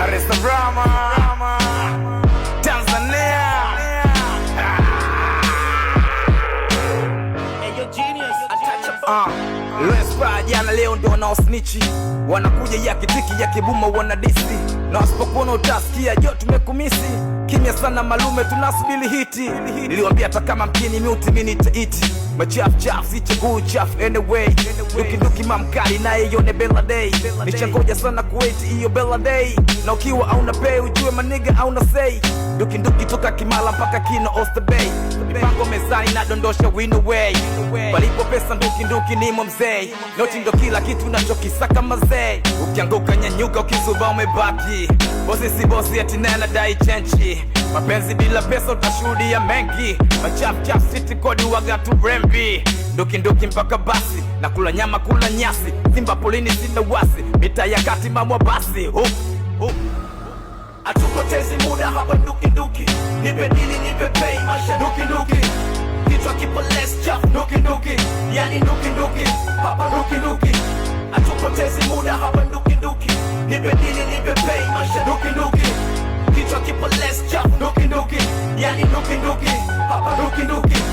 Dar es Salaam, Tanzania. Lespa jana leo ndio wanaosnichi, wanakuja ya kitiki ya kibuma wanadisi, na wasipokuona utasikia jo tumekumisi. Kimya sana malume tunasubili hiti, niliwambia hata kama mkini miuti mini taiti. Machafu chafu siche guu chafu anyway, duki duki mamkali na yone Bella Day. Nishangoja sana kuwaiti iyo Bella Day, na ukiwa hauna pay ujue maniga hauna say. Duki duki toka Kimala mpaka Kino Oyster Bay, mipango mezani na dondosha win away. Palipo pesa nduki nduki nimo mzee, noti ndo kila kitu nachokisaka mazee. Ukianguka nyanyuka, ukizuba umebaki. Bosi si bosi ati nena dai chenchi, mapenzi bila pesa utashuhudia mengi. Machafu chafu city kodi waga tu rembi, nduki nduki mpaka basi, na kula nyama kula nyasi. Simba polini sina wasi, mita ya kati mamwa basi. Atupotezi muda hapa nduki nduki, nipe dili nipe pay maisha nduki nduki. Kichwa kipo less chafu nduki nduki, yani nduki nduki hapa nduki nduki. Atupotezi muda hapa nduki nduki, nipe dili nipe pay maisha nduki nduki. Kichwa kipo less chafu nduki nduki, yani nduki nduki hapa nduki nduki.